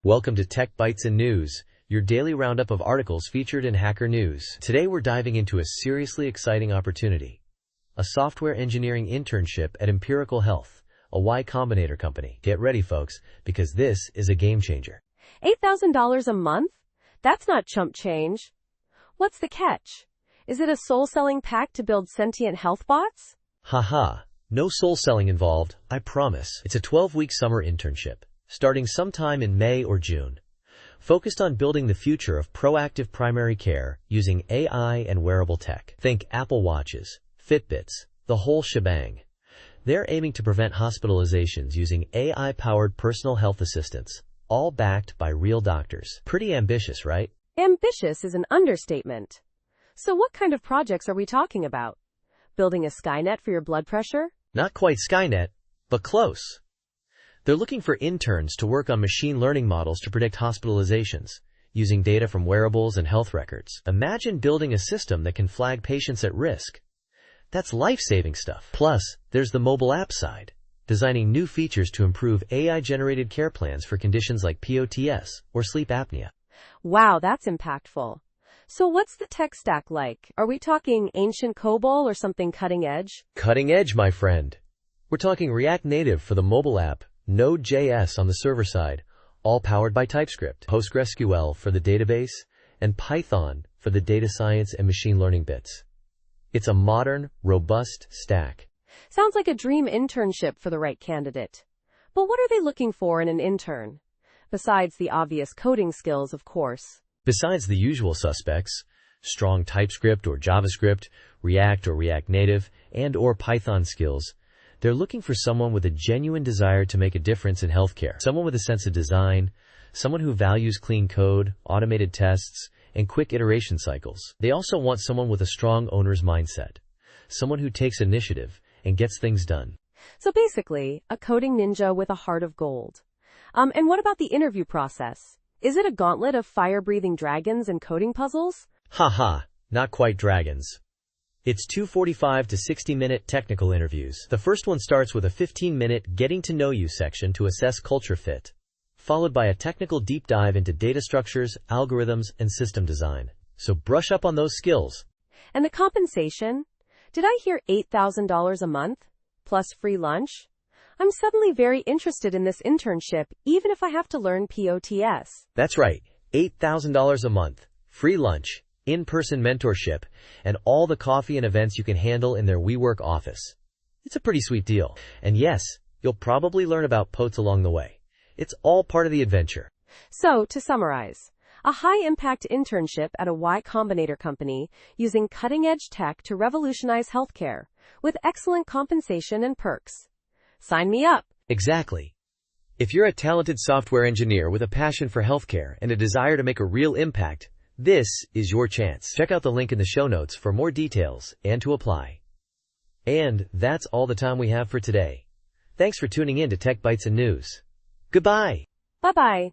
Welcome to Tech Bytes and News, your daily roundup of articles featured in Hacker News. Today we're diving into a seriously exciting opportunity. A software engineering internship at Empirical Health, a Y Combinator company. Get ready, folks, because this is a game changer. $8,000 a month? That's not chump change. What's the catch? Is it a soul-selling pack to build sentient health bots? Haha, no soul selling involved, I promise. It's a 12-week summer internship, starting sometime in May or June, focused on building the future of proactive primary care using AI and wearable tech. Think Apple Watches, Fitbits, the whole shebang. They're aiming to prevent hospitalizations using AI-powered personal health assistants, all backed by real doctors. Pretty ambitious, right? Ambitious is an understatement. So what kind of projects are we talking about? Building a Skynet for your blood pressure? Not quite Skynet, but close. They're looking for interns to work on machine learning models to predict hospitalizations, using data from wearables and health records. Imagine building a system that can flag patients at risk. That's life-saving stuff. Plus, there's the mobile app side, designing new features to improve AI-generated care plans for conditions like POTS or sleep apnea. Wow, that's impactful. So what's the tech stack like? Are we talking ancient COBOL or something cutting edge? Cutting edge, my friend. We're talking React Native for the mobile app, Node.js on the server side, all powered by TypeScript, PostgreSQL for the database, and Python for the data science and machine learning bits. It's a modern, robust stack. Sounds like a dream internship for the right candidate. But what are they looking for in an intern? Besides the obvious coding skills, of course. Besides the usual suspects, strong TypeScript or JavaScript, React or React Native, and/or Python skills, they're looking for someone with a genuine desire to make a difference in healthcare. Someone with a sense of design, someone who values clean code, automated tests, and quick iteration cycles. They also want someone with a strong owner's mindset, someone who takes initiative and gets things done. So basically, a coding ninja with a heart of gold. And what about the interview process? Is it a gauntlet of fire-breathing dragons and coding puzzles? Haha, not quite dragons. It's 45 to 60-minute technical interviews. The first one starts with a 15-minute getting-to-know-you section to assess culture fit, followed by a technical deep dive into data structures, algorithms, and system design. So brush up on those skills. And the compensation? Did I hear $8,000 a month? Plus free lunch? I'm suddenly very interested in this internship, even if I have to learn POTS. That's right, $8,000 a month, free lunch, in-person mentorship, and all the coffee and events you can handle in their WeWork office. It's a pretty sweet deal. And yes, you'll probably learn about POTS along the way. It's all part of the adventure. So, to summarize, a high-impact internship at a Y Combinator company using cutting-edge tech to revolutionize healthcare, with excellent compensation and perks. Sign me up. Exactly. If you're a talented software engineer with a passion for healthcare and a desire to make a real impact, this is your chance. Check out the link in the show notes for more details and to apply. And that's all the time we have for today. Thanks for tuning in to Tech Bytes and News. Goodbye. Bye-bye.